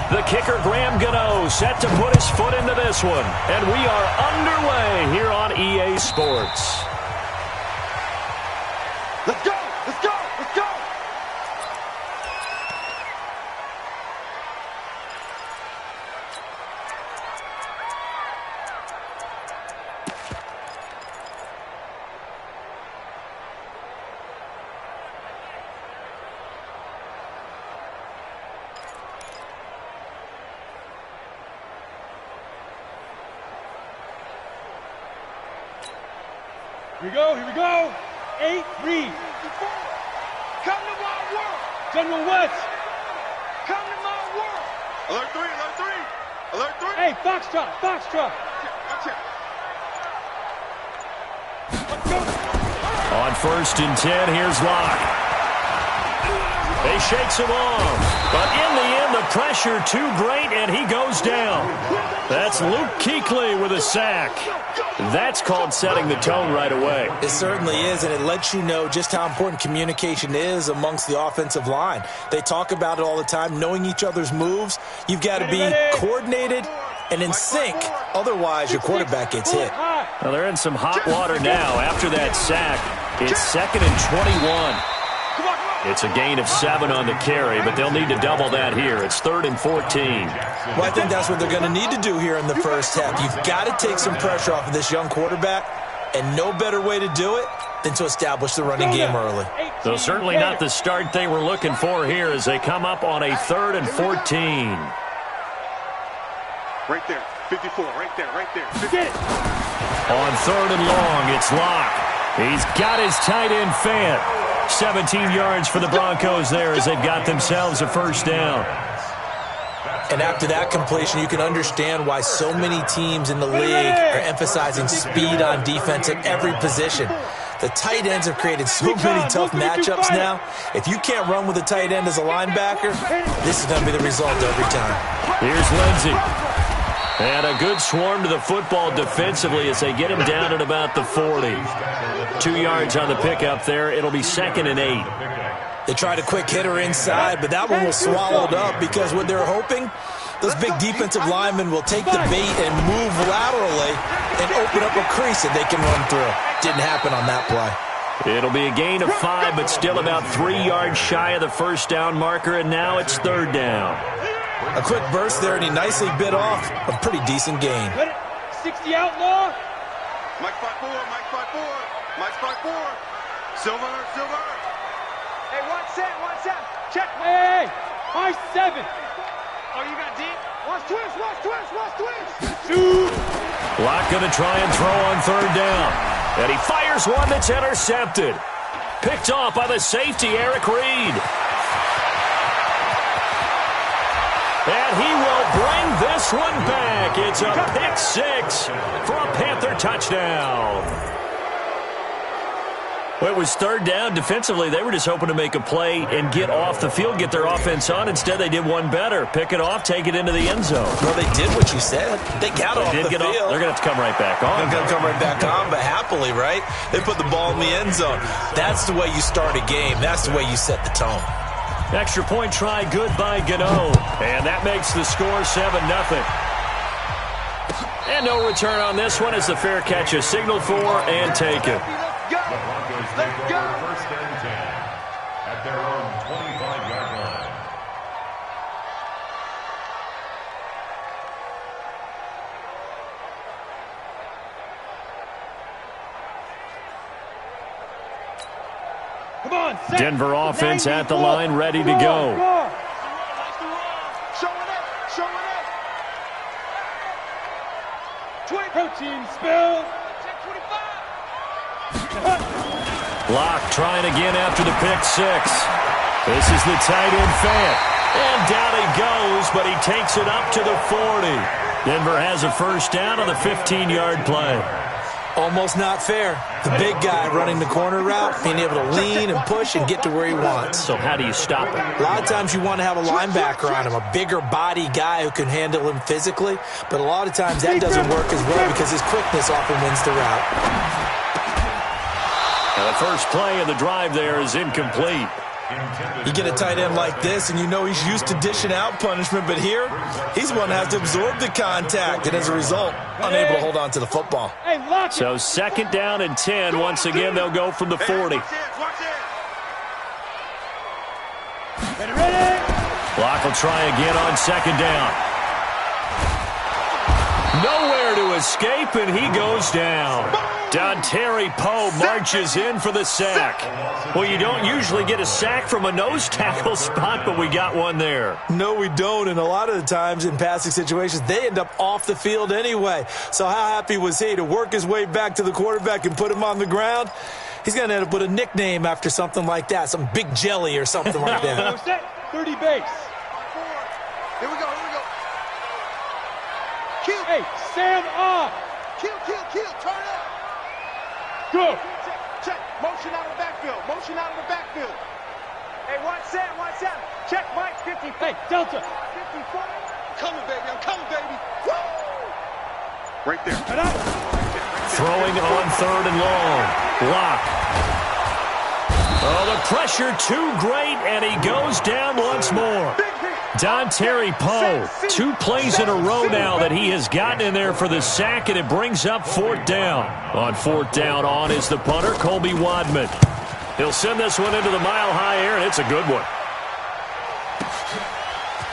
The kicker, Graham Gano, set to put his foot into this one. And we are underway here on EA Sports. Let's go! Let's go! Let's go! Here we go, here we go. 8, read. Come to my world! General West. Come to my world! Alert 3, alert 3! Alert 3! Hey, Foxtrot, Foxtrot. Watch it. Let's go. On 1st and 10, here's Locke. He shakes him off. But in the end, the pressure too great, and he goes down. That's Luke Kuechly with a sack. That's called setting the tone right away. It certainly is, and it lets you know just how important communication is amongst the offensive line. They talk about it all the time, knowing each other's moves. You've got to be coordinated and in sync. Otherwise, your quarterback gets hit. Well, they're in some hot water now after that sack. It's 2nd and 21. It's a gain of 7 on the carry, but they'll need to double that here. It's 3rd and 14. Well, I think that's what they're going to need to do here in the first half. You've got to take some pressure off of this young quarterback, and no better way to do it than to establish the running game early. So certainly not the start they were looking for here as they come up on a 3rd and 14. Right there. 54. Right there. Right there. Get it. On 3rd and long, it's Locke. He's got his tight end Fant. 17 yards for the Broncos there as they've got themselves a first down. And after that completion, you can understand why so many teams in the league are emphasizing speed on defense at every position. The tight ends have created so many tough matchups now. If you can't run with a tight end as a linebacker, this is going to be the result every time. Here's Lindsey. And a good swarm to the football defensively as they get him down at about the 40. 2 yards on the pickup there. It'll be 2nd and 8. They tried a quick hitter inside, but that one was swallowed up because what they're hoping, those big defensive linemen will take the bait and move laterally and open up a crease that they can run through. Didn't happen on that play. It'll be a gain of 5, but still about 3 yards shy of the first down marker, and now it's 3rd down. A quick burst there, and he nicely bit off a pretty decent gain. 60 outlaw. Mike 5-4. Mike 5-4. Mike 5-4. Silver. Silver. Hey, 1 set. Check. Hey, high 7. Oh, you got deep? Watch twist. Shoot. Locke going to try and throw on 3rd down. And he fires one that's intercepted. Picked off by the safety, Eric Reed. And he will bring this one back. It's a pick 6 for a Panther touchdown. Well, it was 3rd down. Defensively, they were just hoping to make a play and get off the field, get their offense on. Instead, they did one better. Pick it off, take it into the end zone. Well, they did what you said. They got off the field. They're going to have to come right back on. They're going to come right back on, but happily, right? They put the ball in the end zone. That's the way you start a game. That's the way you set the tone. Extra point try, good by Gano. And that makes the score 7-0. And no return on this one as the fair catch is signaled for and taken. Let's go. First and 10 at their own 25-yard line. Come on, set. Denver offense at the line, ready to go. Showing up. 20 protein spill. 25. Locke trying again after the pick 6. This is the tight end Fant. And down he goes, but he takes it up to the 40. Denver has a first down on the 15-yard play. Almost not fair. The big guy running the corner route, being able to lean and push and get to where he wants. So how do you stop him? A lot of times you want to have a linebacker on him, a bigger body guy who can handle him physically, but a lot of times that doesn't work as well because his quickness often wins the route. And the first play of the drive there is incomplete. You get a tight end like this, and you know he's used to dishing out punishment, but here, he's the one that has to absorb the contact, and as a result, unable to hold on to the football. Hey, lock it. So 2nd down and 10. Once again, they'll go from the 40. Ready? Locke will try again on 2nd down. Nowhere to escape, and he goes down. Dontari Poe marches in for the sack. Well, you don't usually get a sack from a nose tackle spot, but we got one there. No, we don't, and a lot of the times in passing situations, they end up off the field anyway. So how happy was he to work his way back to the quarterback and put him on the ground? He's going to end up with a nickname after something like that, some Big Jelly or something like that. Set, 30 base. Here we go. Kill. Hey, Sam off. Kill. Turn up. Go. Check. Motion out of the backfield. Hey, one set. Check, Mike, 50. Hey, Delta. 54. I'm coming, baby. Woo! Right there. Cut out. Throwing on 3rd and long. Locke. Oh, the pressure too great, and he goes down once more. Dontari Poe, 2 plays in a row now that he has gotten in there for the sack, and it brings up 4th down. On 4th down, on is the punter, Colby Wadman. He'll send this one into the mile-high air, and it's a good one.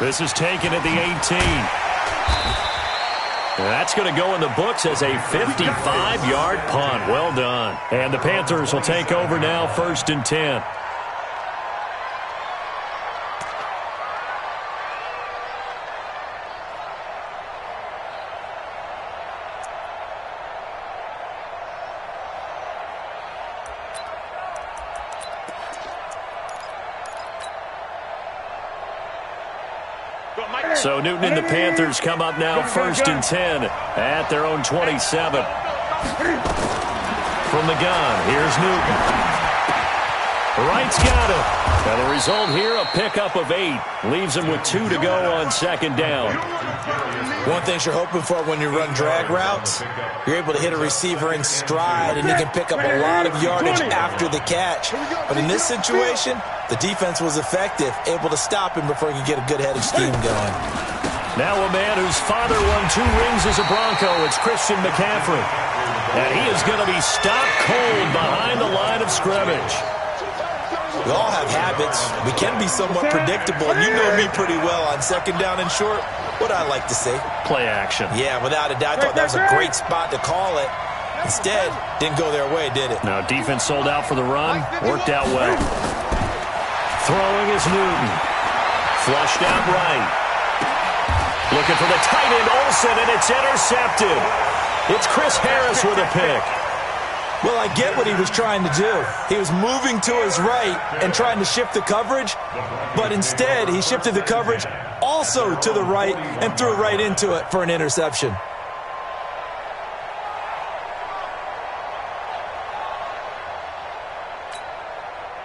This is taken at the 18. That's going to go in the books as a 55-yard punt. Well done. And the Panthers will take over now, 1st and 10. So Newton and the Panthers come up now 1st and 10 at their own 27. From the gun, here's Newton. Wright's got it. And the result here, a pickup of 8. Leaves him with 2 to go on 2nd down. One thing you're hoping for when you run drag routes, you're able to hit a receiver in stride, and you can pick up a lot of yardage after the catch. But in this situation, the defense was effective, able to stop him before he could get a good headed scheme going. Now a man whose father won 2 rings as a Bronco, it's Christian McCaffrey. And he is going to be stopped cold behind the line of scrimmage. We all have habits. We can be somewhat predictable, and you know me pretty well on 2nd down and short. What I like to see. Play action. Yeah, without a doubt. I thought that was a great spot to call it. Instead, didn't go their way, did it? Now defense sold out for the run. Worked out well. Throwing is Newton. Flushed out right. Looking for the tight end, Olsen, and it's intercepted. It's Chris Harris with a pick. Well, I get what he was trying to do. He was moving to his right and trying to shift the coverage, but instead he shifted the coverage also to the right and threw right into it for an interception.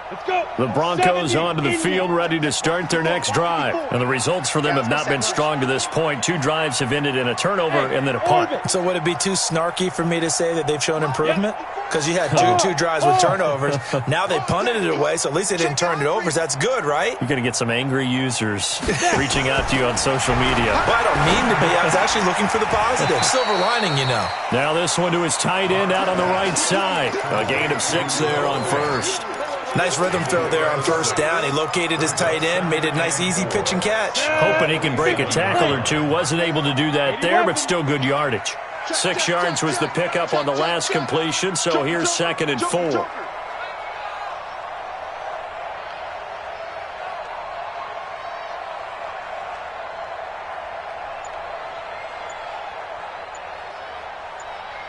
Let's go. The Broncos onto the field, ready to start their next drive. And the results for them have not been strong to this point. 2 drives have ended in a turnover and then a punt. So would it be too snarky for me to say that they've shown improvement? Because you had two drives with turnovers. Now they punted it away, so at least they didn't turn it over. So that's good, right? You're going to get some angry users reaching out to you on social media. Well, I don't mean to be. I was actually looking for the positive. Silver lining, you know. Now this one to his tight end out on the right side. A gain of 6 there on 1st. Nice rhythm throw there on 1st down. He located his tight end, made it a nice, easy pitch and catch. Hoping he can break a tackle or 2. Wasn't able to do that there, but still good yardage. 6 yards was the pickup on the last completion, so here's 2nd and 4.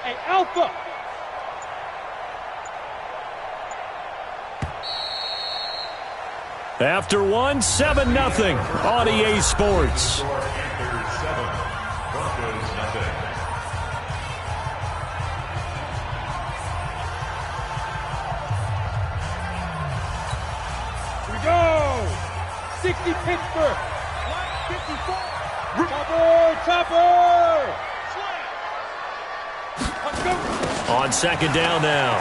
Hey, Alpha. After 1, 7-0 on EA Sports. Here we go. 60 Pittsburgh. 54. Chopper. On 2nd down now.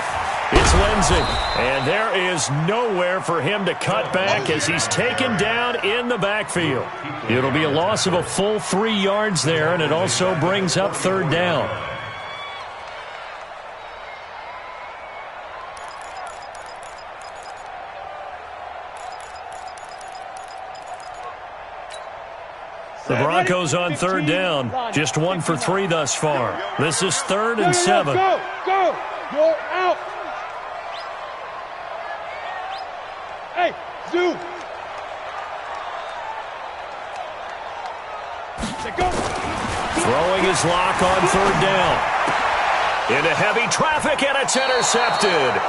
It's Lindsey, and there is nowhere for him to cut back as he's taken down in the backfield. It'll be a loss of a full 3 yards there, and it also brings up third down. The Broncos on third down, just 1 for 3 thus far. This is 3rd and 7. Go, go, you're out. Hey, Zoo. Go. Throwing his lock on third down. Into heavy traffic, and it's intercepted.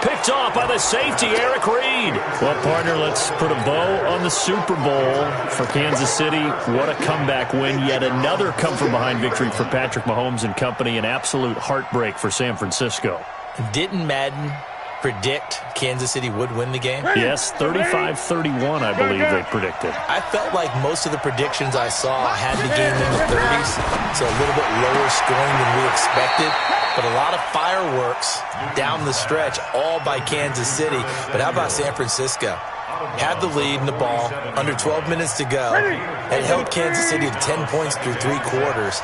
Picked off by the safety, Eric Reed. Well, partner, let's put a bow on the Super Bowl for Kansas City. What a comeback win. Yet another come-from-behind victory for Patrick Mahomes and company. An absolute heartbreak for San Francisco. Didn't Madden predict Kansas City would win the game? Yes, 35-31, I believe they predicted. I felt like most of the predictions I saw had the game in the 30s, so a little bit lower scoring than we expected. But a lot of fireworks down the stretch, all by Kansas City. But how about San Francisco? Had the lead in the ball, under 12 minutes to go, and held Kansas City to 10 points through 3 quarters.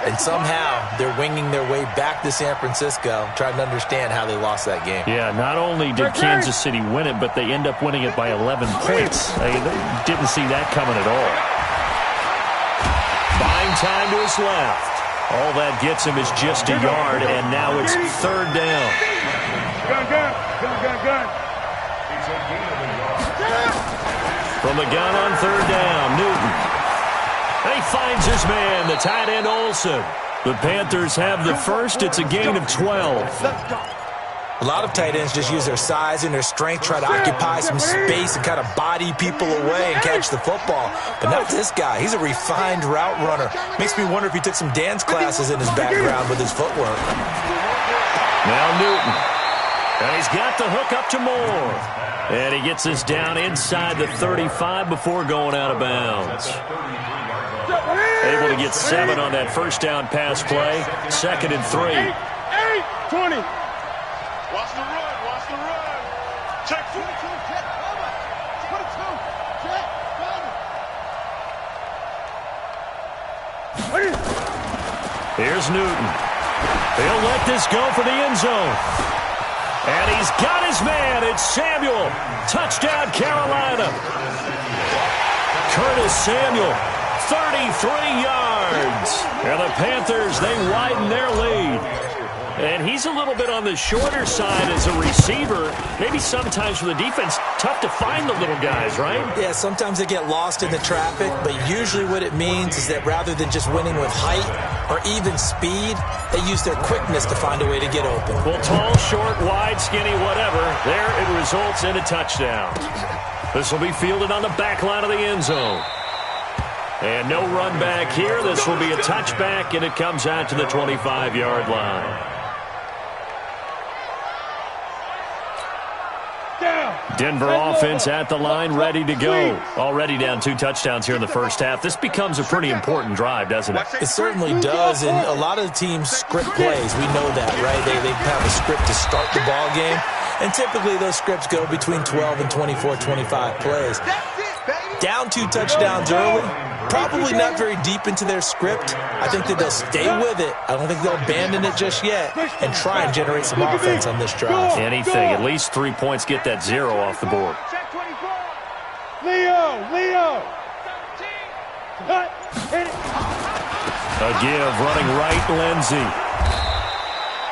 And somehow they're winging their way back to San Francisco, trying to understand how they lost that game. Yeah, not only did Kansas City win it, but they end up winning it by 11 points. They didn't see that coming at all. Buying time to his left. All that gets him is just a yard, and now it's third down. Gun. From the gun on third down, Newton. And he finds his man, the tight end Olsen. The Panthers have the first. It's a gain of 12. A lot of tight ends just use their size and their strength, try to occupy some space and kind of body people away and catch the football. But not this guy. He's a refined route runner. Makes me wonder if he took some dance classes in his background with his footwork. Now Newton. And he's got the hook up to Moore. And he gets this down inside the 35 before going out of bounds. Able to get 7 on that first down pass play. 2nd and 3. 20. Watch the run. Check 22, check, cover. 22, check, cover. Here's Newton. He'll let this go for the end zone. And he's got his man. It's Samuel. Touchdown, Carolina. Curtis Samuel, 33 yards. And the Panthers, they widen their lead. And he's a little bit on the shorter side as a receiver. Maybe sometimes for the defense, tough to find the little guys, right? Yeah, sometimes they get lost in the traffic, but usually what it means is that rather than just winning with height or even speed, they use their quickness to find a way to get open. Well, tall, short, wide, skinny, whatever, there it results in a touchdown. This will be fielded on the back line of the end zone. And no run back here. This will be a touchback, and it comes out to the 25-yard line. Denver offense at the line, ready to go. Already down 2 touchdowns here in the first half. This becomes a pretty important drive, doesn't it? It certainly does, and a lot of the teams script plays. We know that, right? They have a script to start the ball game, and typically those scripts go between 12 and 24, 25 plays. Down 2 touchdowns early, probably not very deep into their script. I think that they'll stay with it. I don't think they'll abandon it just yet and try and generate some offense on this drive. Anything, at least 3 points, get that 0 off the board. Leo. A give, running right, Lindsey.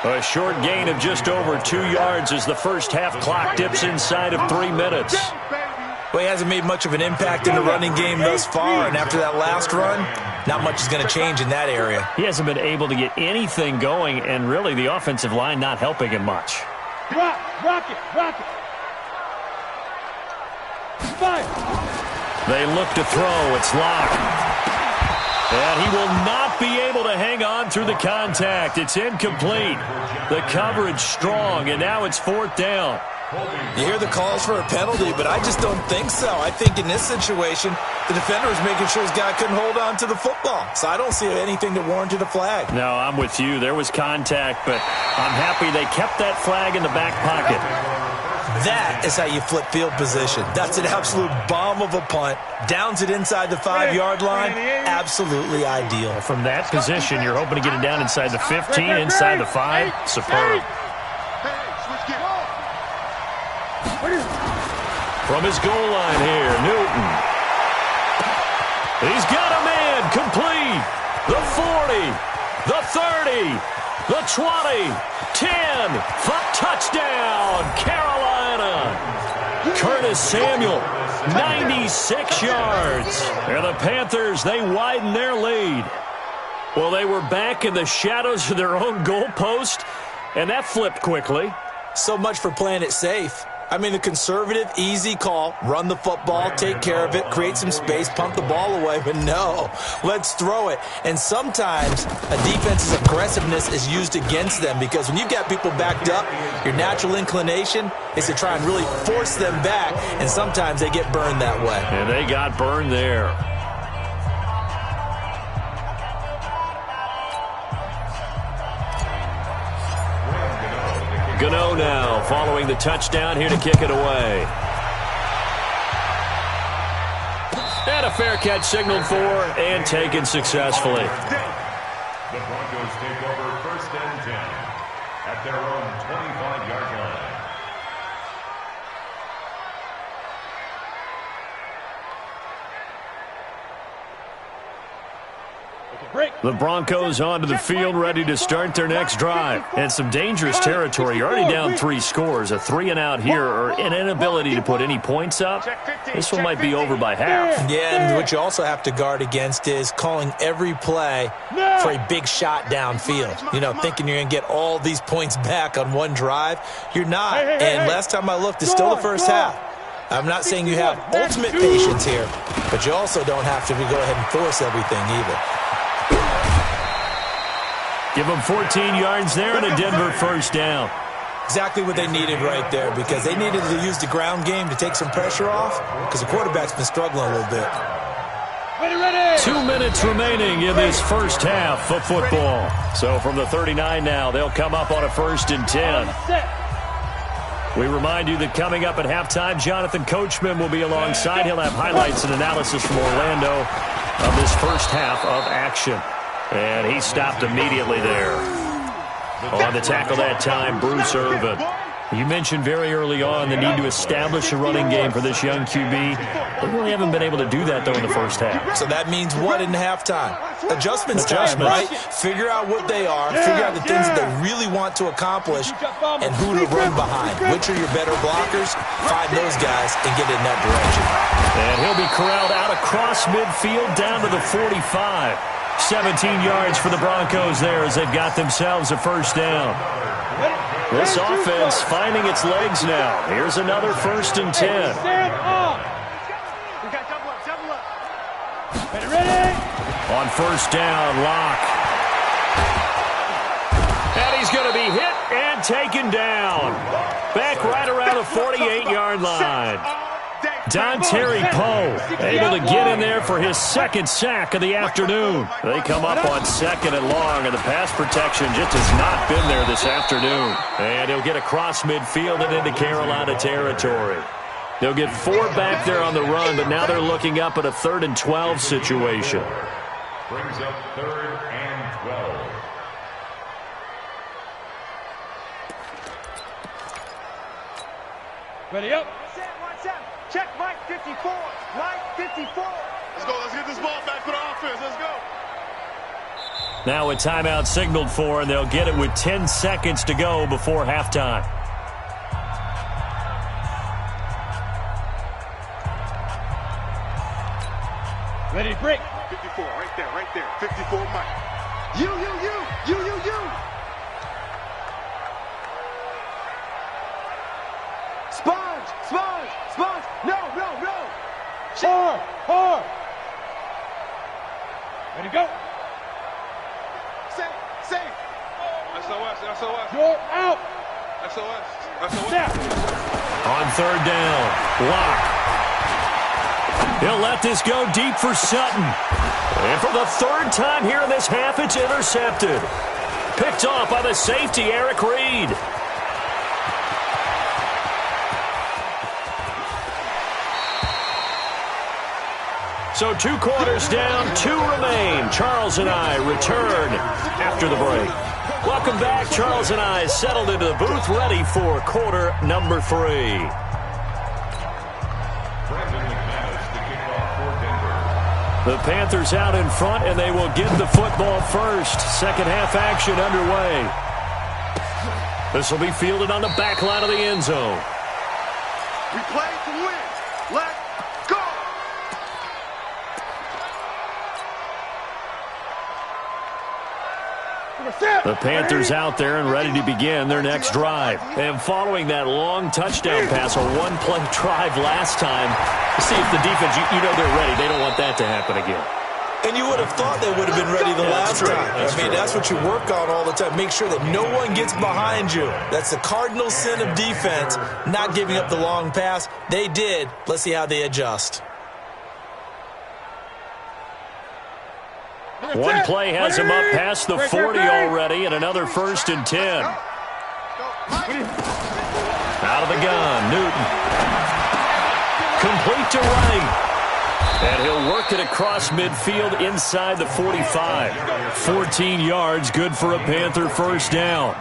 A short gain of just over 2 yards as the first half clock dips inside of 3 minutes. Well, he hasn't made much of an impact in the running game thus far, and after that last run, not much is going to change in that area. He hasn't been able to get anything going, and really the offensive line not helping him much. Rock it. Fire. They look to throw. It's Locke. And he will not be able to hang on through the contact. It's incomplete. The coverage strong, and now it's 4th down. You hear the calls for a penalty, but I just don't think so. I think in this situation, the defender was making sure his guy couldn't hold on to the football. So I don't see anything that warranted a flag. No, I'm with you. There was contact, but I'm happy they kept that flag in the back pocket. That is how you flip field position. That's an absolute bomb of a punt. Downs it inside the 5-yard line. Absolutely ideal. From that position, you're hoping to get it down inside the 15, inside the 5. Superb. From his goal line here, Newton. He's got a man complete. The 40, the 30, the 20, 10, touchdown, Carolina. Curtis Samuel, 96 yards. And the Panthers, they widen their lead. Well, they were back in the shadows of their own goalpost, and that flipped quickly. So much for playing it safe. I mean, the conservative, easy call, run the football, take care of it, create some space, pump the ball away, but no, let's throw it. And sometimes a defense's aggressiveness is used against them because when you've got people backed up, your natural inclination is to try and really force them back, and sometimes they get burned that way. And they got burned there. Gano now following the touchdown here to kick it away. And a fair catch signaled for and taken successfully. The Broncos take over 1st and 10 at their own 25-yard line. The Broncos onto the field, ready to start their next drive. And some dangerous territory. You're already down 3 scores. A 3-and-out here, or an inability to put any points up. This one might be over by half. Yeah, and what you also have to guard against is calling every play for a big shot downfield. You know, thinking you're going to get all these points back on one drive. You're not. And last time I looked, it's still the first half. I'm not saying you have ultimate patience here, but you also don't have to go ahead and force everything either. Give them 14 yards there and a Denver 1st down. Exactly what they needed right there, because they needed to use the ground game to take some pressure off, because the quarterback's been struggling a little bit. 2 minutes remaining in this first half of football. So from the 39 now, they'll come up on a 1st and 10. We remind you that coming up at halftime, Jonathan Coachman will be alongside. He'll have highlights and analysis from Orlando of this first half of action. And he stopped immediately there. On the tackle that time, Bruce Irvin. You mentioned very early on the need to establish a running game for this young QB. They really haven't been able to do that, though, in the first half. So that means what in halftime? Adjustments time, right? Figure out what they are, figure out the things that they really want to accomplish, and who to run behind. Which are your better blockers? Find those guys and get in that direction. And he'll be corralled out across midfield down to the 45. 17 yards for the Broncos there as they've got themselves a 1st down. This offense finding its legs now. Here's another 1st and 10. On 1st down, Locke. And he's going to be hit and taken down. Back right around the 48-yard line. Dontari Poe able to get in there for his 2nd sack of the afternoon. They come up on 2nd and long, and the pass protection just has not been there this afternoon. And he'll get across midfield and into Carolina territory. They'll get 4 back there on the run, but now they're looking up at a 3rd and 12 situation. Brings up 3rd and 12. Ready up. Check Mike 54. Mike 54. Let's go. Let's get this ball back for the offense. Let's go. Now a timeout signaled for, and they'll get it with 10 seconds to go before halftime. Ready, break. 54, right there. 54, Mike. You. Sponge. No. Hard. Ready, go. Safe. SOS. You're out. SOS. Snap. On third down, Locke. He'll let this go deep for Sutton. And for the third time here in this half, it's intercepted. Picked off by the safety, Eric Reed. So 2 quarters down, 2 remain. Charles and I return after the break. Welcome back. Charles and I settled into the booth, ready for quarter number 3. The Panthers out in front, and they will get the football first. Second half action underway. This will be fielded on the back line of the end zone. We play to win. Let's go. The Panthers out there and ready to begin their next drive. And following that long touchdown pass, a one-play drive last time, see if the defense, you know they're ready. They don't want that to happen again. And you would have thought they would have been ready the last time. That's what you work on all the time. Make sure that no one gets behind you. That's the cardinal sin of defense, not giving up the long pass. They did. Let's see how they adjust. One play has him up past the 40 already, and another 1st and 10. Out of the gun, Newton. Complete to right. And he'll work it across midfield inside the 45. 14 yards, good for a Panther first down.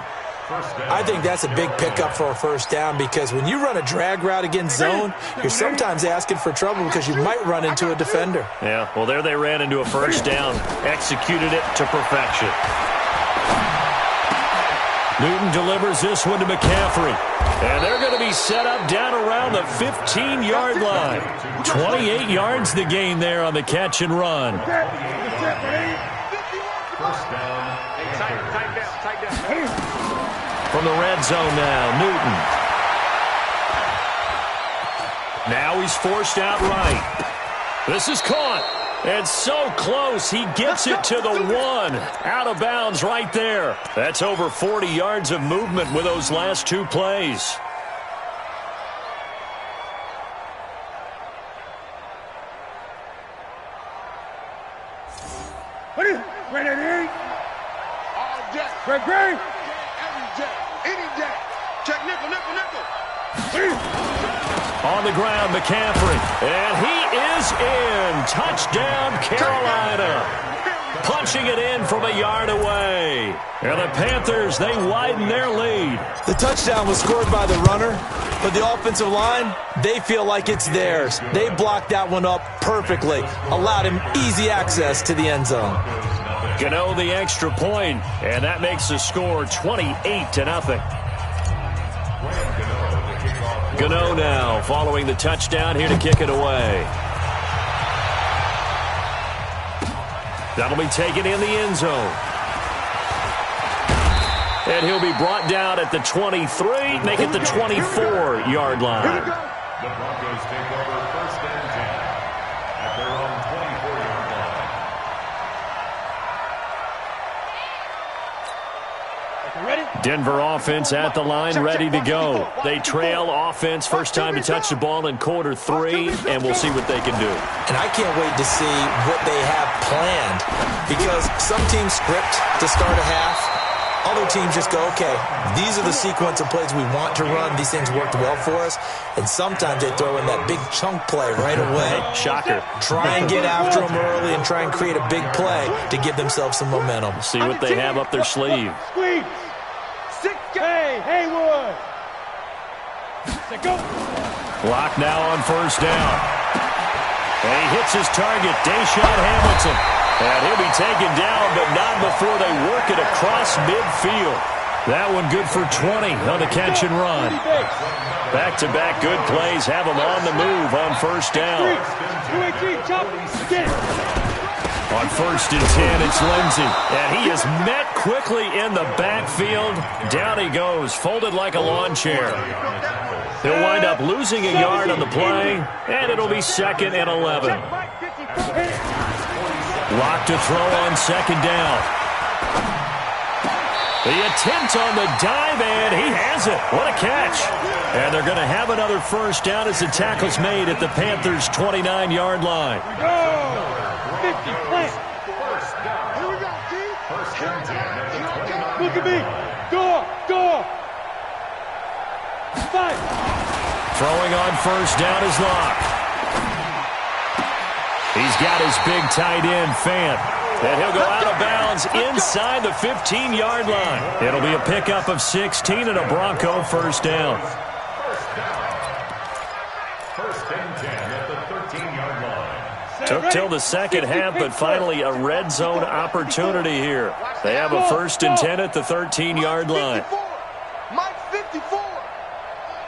I think that's a big pickup for a first down because when you run a drag route against zone, you're sometimes asking for trouble because you might run into a defender. Yeah, well, there they ran into a first down, executed it to perfection. Newton delivers this one to McCaffrey. And they're going to be set up down around the 15-yard line. 28 yards the gain there on the catch and run. First down. Tight down. From the red zone now, Newton. Now he's forced out right. This is caught. And so close, he gets it to the 1. Out of bounds right there. That's over 40 yards of movement with those last 2 plays. Ready. All day. Ready. Every day. Any day. Check nickel. On the ground, McCaffrey. And he is in. Touchdown, Carolina. Punching it in from a yard away. And the Panthers, they widen their lead. The touchdown was scored by the runner, but the offensive line, they feel like it's theirs. They blocked that one up perfectly, allowed him easy access to the end zone. Gano the extra point, and that makes the score 28-0. Gano now following the touchdown here to kick it away. That'll be taken in the end zone. And he'll be brought down at the 23, make it the 24-yard line. The Broncos take over 1st and 10 at their own 24-yard line. Ready? Denver offense at the line, ready to go. They trail offense, first time to touch the ball in quarter 3, and we'll see what they can do. And I can't wait to see what they have planned because some teams script to start a half. Other teams just go, okay, these are the sequence of plays we want to run. These things worked well for us. And sometimes they throw in that big chunk play right away. Shocker. Try and get after them early and try and create a big play to give themselves some momentum. See what they have up their sleeve. Squeeze. Hey, Haywood. Go. Block now on first down. And he hits his target, Deshaun Hamilton. And he'll be taken down, but not before they work it across midfield. That one good for 20 on the catch and run. Back-to-back good plays have him on the move on first down. On 1st and 10, it's Lindsey. And he is met quickly in the backfield. Down he goes, folded like a lawn chair. He'll wind up losing a yard on the play, and it'll be 2nd and 11. Lock to throw on second down. The attempt on the dive, and he has it. What a catch. And they're going to have another first down as the tackle's made at the Panthers' 29-yard line. Go! 50, plant. Here we go, Keith. Look at me. Door. 5. Throwing on first down is Locke. He's got his big tight end, Fant. And he'll go out of bounds inside the 15-yard line. It'll be a pickup of 16 and a Bronco first down. First and 10 at the 13-yard line. Took till the second half, but finally a red zone opportunity here. They have a first and 10 at the 13-yard line. Mike 54.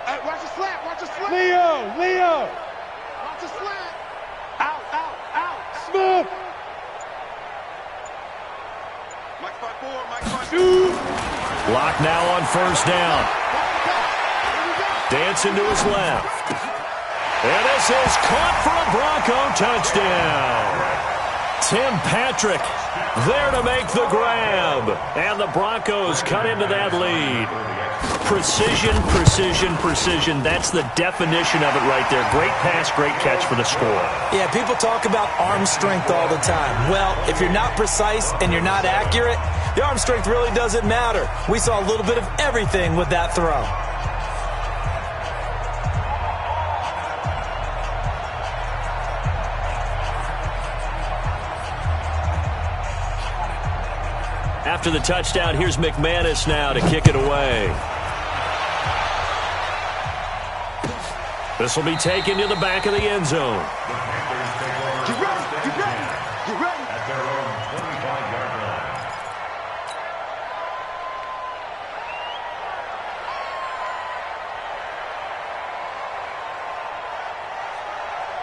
Hey, watch the slant. Watch the slant. Leo. Watch the slant. Out. Smooth. Mike 54. Mike 54. Shoot. Lock now on first down. Dancing to his left. And this is caught for a Bronco touchdown. Tim Patrick there to make the grab. And the Broncos cut into that lead. Precision. That's the definition of it right there. Great pass, great catch for the score. Yeah, people talk about arm strength all the time. Well, if you're not precise and you're not accurate, the arm strength really doesn't matter. We saw a little bit of everything with that throw. After the touchdown, here's McManus now to kick it away. This will be taken to the back of the end zone. Get ready. At their own 25-yard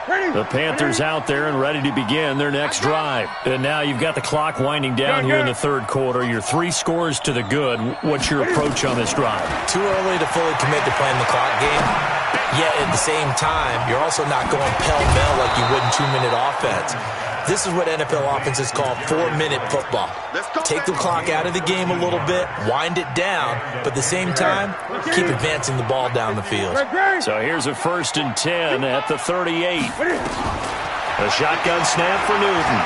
line. The Panthers out there and ready to begin their next drive. And now you've got the clock winding down here in the third quarter. You're 3 scores to the good. What's your approach on this drive? Too early to fully commit to playing the clock game. Yet at the same time, you're also not going pell-mell like you would in 2-minute offense. This is what NFL offenses call 4-minute football. Take the clock out of the game a little bit, wind it down, but at the same time, keep advancing the ball down the field. So here's a first and 10 at the 38. A shotgun snap for Newton.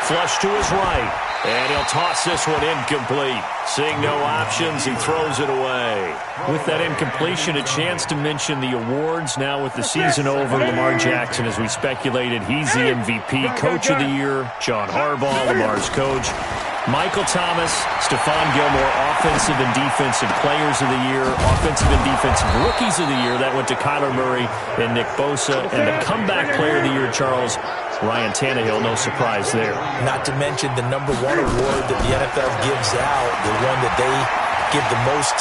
Flush to his right. And he'll toss this one incomplete. Seeing no options, he throws it away. With that incompletion, a chance to mention the awards. Now with the season over, Lamar Jackson, as we speculated, he's the MVP, Coach of the Year. John Harbaugh, Lamar's coach. Michael Thomas, Stephon Gilmore, Offensive and Defensive Players of the Year, Offensive and Defensive Rookies of the Year. That went to Kyler Murray and Nick Bosa. And the Comeback Player of the Year, Charles, Ryan Tannehill, no surprise there. Not to mention the #1 award that the NFL gives out, the one that they give the most,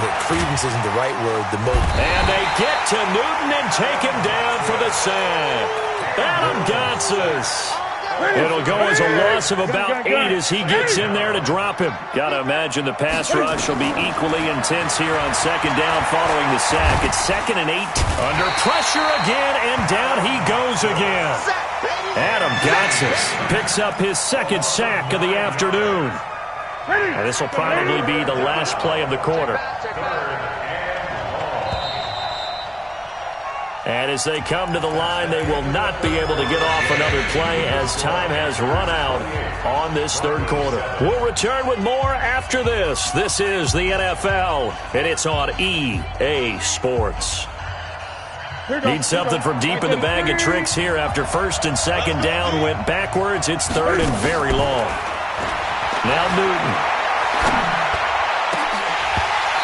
the credence isn't the right word, the most. And they get to Newton and take him down for the sack. Adam Gotsis. It'll go as a loss of about 8 as he gets in there to drop him. Got to imagine the pass rush will be equally intense here on second down following the sack. It's 2nd and 8. Under pressure again, and down he goes again. Adam Gotsis picks up his 2nd sack of the afternoon. And this will probably be the last play of the quarter. And as they come to the line, they will not be able to get off another play as time has run out on this third quarter. We'll return with more after this. This is the NFL, and it's on EA Sports. Need something from deep in the bag of tricks here after first and second down went backwards. It's 3rd and very long. Now Newton.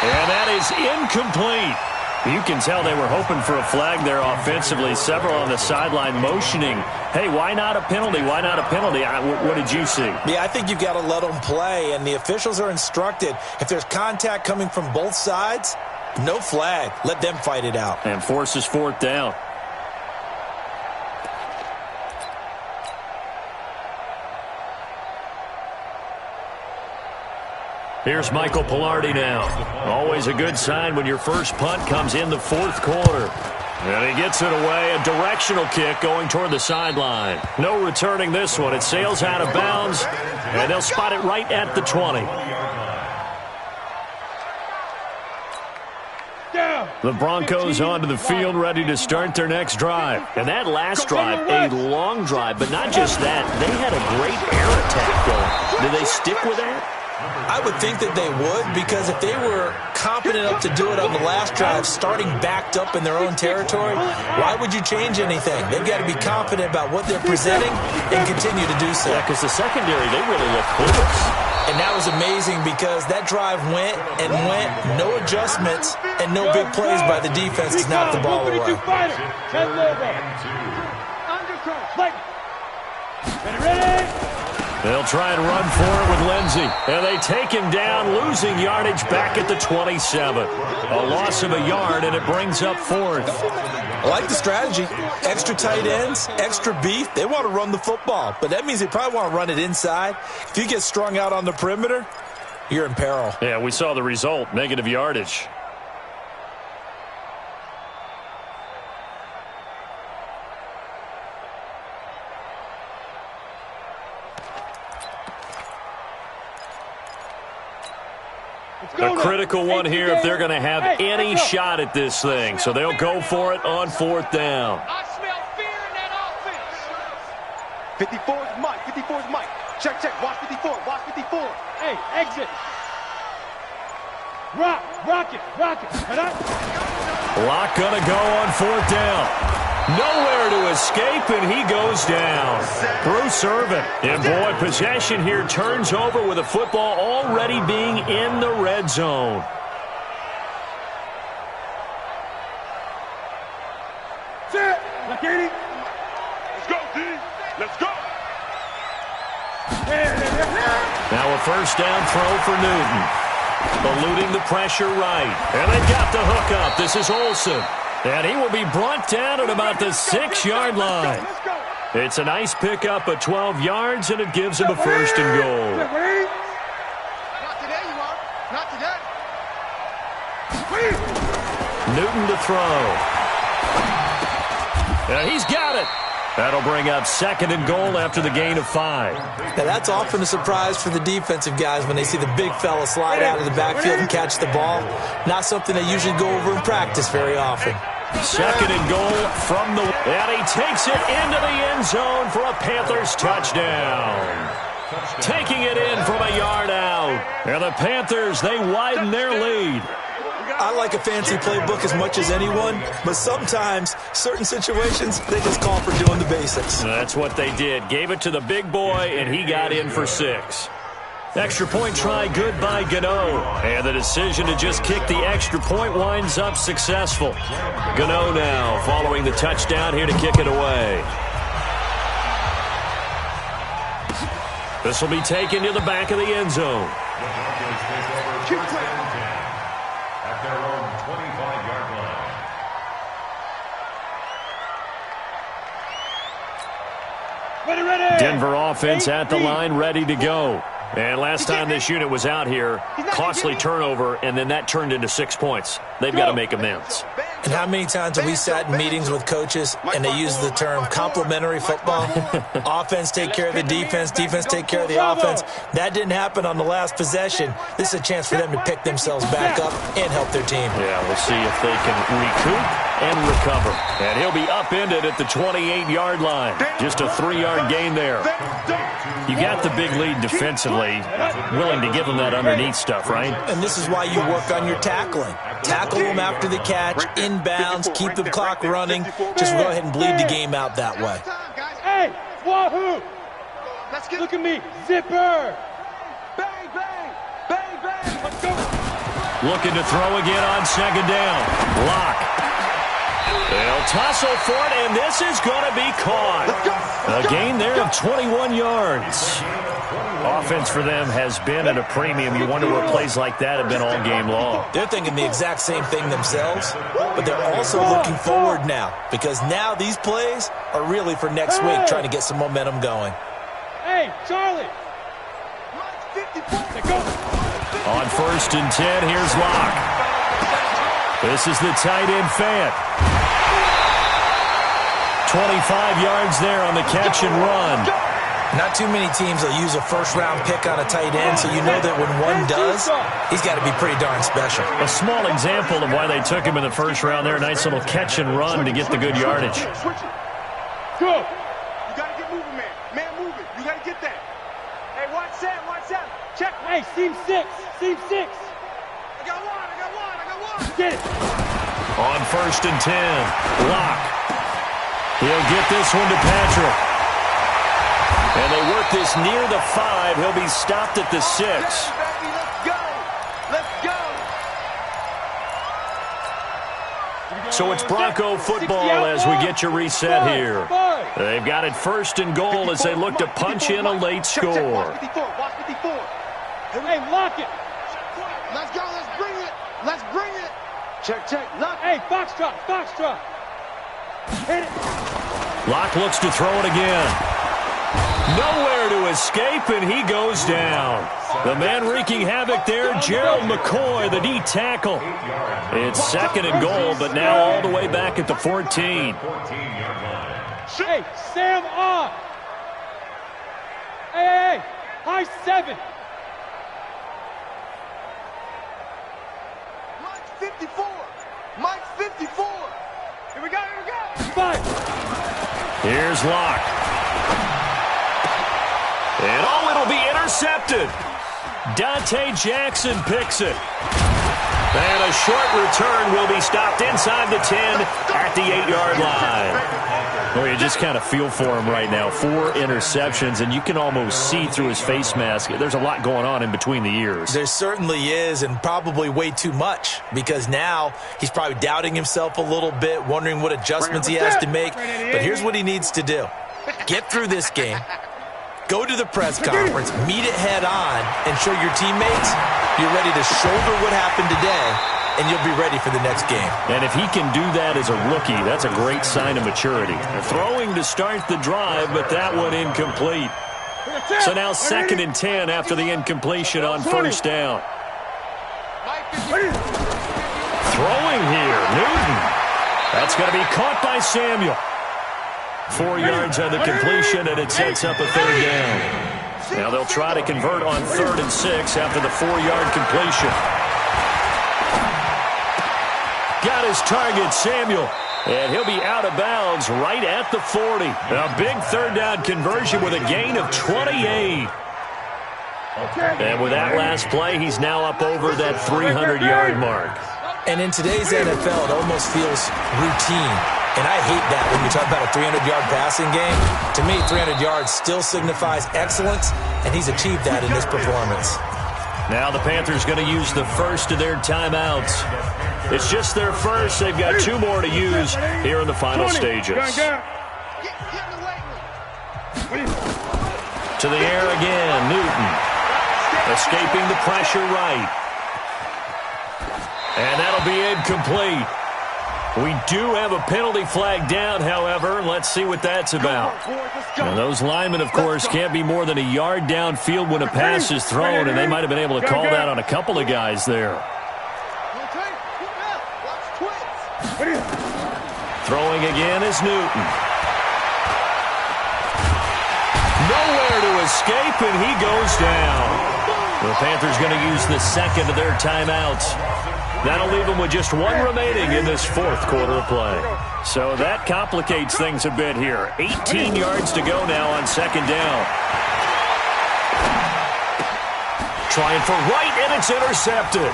And that is incomplete. You can tell they were hoping for a flag there offensively. Several on the sideline motioning, hey, why not a penalty? Why not a penalty? What did you see? Yeah, I think you've got to let them play, and the officials are instructed. If there's contact coming from both sides, no flag. Let them fight it out. And forces 4th down. Here's Michael Palardy now. Always a good sign when your first punt comes in the 4th quarter. And he gets it away, a directional kick going toward the sideline. No returning this one. It sails out of bounds, and they'll spot it right at the 20. The Broncos onto the field, ready to start their next drive. And that last drive, a long drive, but not just that. They had a great air attack going. Do they stick with that? I would think that they would, because if they were confident enough to do it on the last drive, starting backed up in their own territory, why would you change anything? They've got to be confident about what they're presenting and continue to do so. Yeah, because the secondary, they really look clueless. And that was amazing because that drive went and went, no adjustments, and no big plays by the defense to knock the ball away. Ready? They'll try and run for it with Lindsey. And they take him down, losing yardage back at the 27. A loss of a yard, and it brings up fourth. I like the strategy. Extra tight ends, extra beef. They want to run the football, but that means they probably want to run it inside. If you get strung out on the perimeter, you're in peril. Yeah, we saw the result, negative yardage. A critical one here if they're going to have any shot at this thing. So they'll go for it on fourth down. I smell fear in that offense. 54's Mike. 54's Mike. Check, check. Watch 54. Watch 54. Hey, exit. Rock it. Locke going to go on fourth down. Nowhere to escape, and he goes down. Bruce Irvin. And boy, possession here turns over with the football already being in the red zone. Set. Let's go, D. Let's go. Now a first down throw for Newton. Eluding the pressure right. And they've got the hook up. This is Olsen. And he will be brought down at about the 6-yard line. It's a nice pickup of 12 yards, and it gives him a first and goal. Not today, you are. Not today. Newton to throw. And he's got it. That'll bring up second and goal after the gain of 5. Now, that's often a surprise for the defensive guys when they see the big fella slide out of the backfield and catch the ball. Not something they usually go over in practice very often. Second and goal from the... And he takes it into the end zone for a Panthers touchdown. Taking it in from a yard out. And the Panthers, they widen their lead. I like a fancy playbook as much as anyone, but sometimes, certain situations, they just call for doing the basics. That's what they did. Gave it to the big boy, and he got in for 6. Extra point try good by Gano. And the decision to just kick the extra point winds up successful. Gano now following the touchdown here to kick it away. This will be taken to the back of the end zone. At their own 25-yard line. Ready. Denver offense at the line, ready to go. And last time this unit was out here, costly turnover, and then that turned into 6 points. They've got to make amends. And how many times have we sat in meetings with coaches and they use the term complementary football? Offense take care of the defense, defense take care of the offense. That didn't happen on the last possession. This is a chance for them to pick themselves back up and help their team. Yeah, we'll see if they can recoup and recover. And he'll be upended at the 28-yard line. Just a 3-yard gain there. You got the big lead defensively, willing to give them that underneath stuff, right? And this is why you work on your tackling. Tackle them after the catch, inbounds, keep the clock running. Just go ahead and bleed the game out that way. Hey, wahoo! Look at me, zipper! Bang, bang. Bang, bang. Let's go! Looking to throw again on second down. Locke. They'll tussle for it, and this is going to be caught. A gain there of 21 yards. Offense for them has been at a premium. You wonder where plays like that have been all game long. They're thinking the exact same thing themselves, but they're also looking forward now because now these plays are really for next week, trying to get some momentum going. Hey, Charlie! On first and 10, here's Locke. This is the tight end Fant. 25 yards there on the catch and run. Not too many teams will use a first-round pick on a tight end, so you know that when one does, he's got to be pretty darn special. A small example of why they took him in the first round there. Nice little catch and run to get the good yardage. Go. You got to get moving, man. Man, move it. You got to get that. Hey, watch that. Check. Hey, seam 6. Seam 6. I got one. Get it. On 1st and 10, Locke. He'll get this one to Patrick. And they work this near the 5. He'll be stopped at the 6. Let's go. So it's Bronco football as we get your reset here. They've got it 1st and goal as they look to punch in a late score. Watch 54. Hey, lock it. Let's go. Let's bring it. Check. Lock. Hey, Foxtrot. Hit it. Locke looks to throw it again. Nowhere to escape, and he goes down. The man wreaking havoc there, Gerald McCoy, the D tackle. It's 2nd and goal, but now all the way back at the 14. Hey, Sam on. Hey. High 7. Mike's 54. Here we go. 5. Here's Locke. And it'll be intercepted. Dante Jackson picks it. And a short return will be stopped inside the 10 at the 8-yard line. Well, you just kind of feel for him right now. 4 interceptions, and you can almost see through his face mask. There's a lot going on in between the ears. There certainly is, and probably way too much, because now he's probably doubting himself a little bit, wondering what adjustments he has to make. But here's what he needs to do. Get through this game. Go to the press conference, meet it head on, and show your teammates you're ready to shoulder what happened today, and you'll be ready for the next game. And if he can do that as a rookie, that's a great sign of maturity. Throwing to start the drive, but that one incomplete. So now 2nd and 10 after the incompletion on 1st down. Throwing here, Newton. That's going to be caught by Samuel. 4 yards on the completion, and it sets up a 3rd down. Now they'll try to convert on 3rd and 6 after the 4-yard completion. Got his target, Samuel. And he'll be out of bounds right at the 40. A big 3rd down conversion with a gain of 28. And with that last play, he's now up over that 300-yard mark. And in today's NFL, it almost feels routine. And I hate that when you talk about a 300-yard passing game. To me, 300 yards still signifies excellence, and he's achieved that in this performance. Now the Panthers going to use the first of their timeouts. It's just their first. They've got 2 more to use here in the final stages. To the air again, Newton. Escaping the pressure right. And that'll be incomplete. We do have a penalty flag down, however. Let's see what that's about. Now, those linemen, of course, can't be more than a yard downfield when a pass is thrown, and they might have been able to call that on a couple of guys there. Throwing again is Newton. Nowhere to escape, and he goes down. The Panthers going to use the 2nd of their timeouts. That'll leave them with just 1 remaining in this 4th quarter of play. So that complicates things a bit here. 18 yards to go now on 2nd down. Trying for right, and it's intercepted.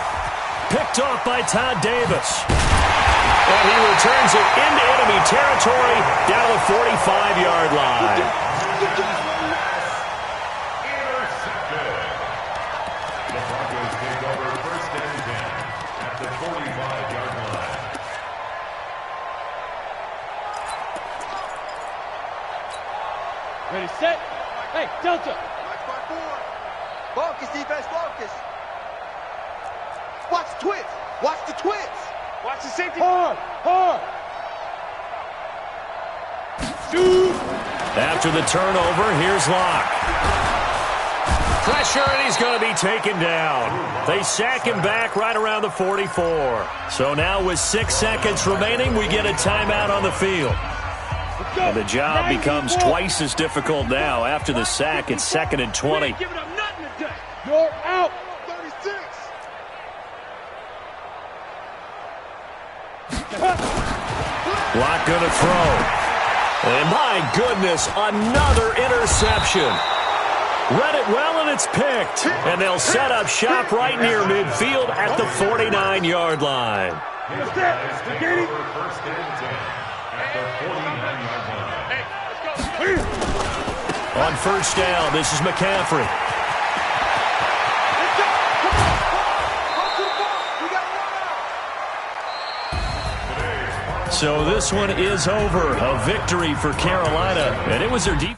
Picked off by Todd Davis. And he returns it into enemy territory down to the 45-yard line. Ready, set. Hey, Delta. Focus, defense, focus. Watch the twist. Watch the twist. Watch the safety. Hard. Shoot. After the turnover, here's Locke. Pressure, and he's going to be taken down. They sack him back right around the 44. So now with 6 seconds remaining, we get a timeout on the field. And the job becomes twice as difficult now. After the sack, it's 2nd and 20. You're out. 36. Block going to throw. And my goodness, another interception. Read it well, and it's picked. And they'll set up shop right near midfield at the 49-yard line. His guys take over 1st and 10 at the 49-yard line. Hey, let's go. On 1st down, this is McCaffrey. Let's go. Come on. Run to the ball. We got to run out. So this one is over. A victory for Carolina. And it was their defense.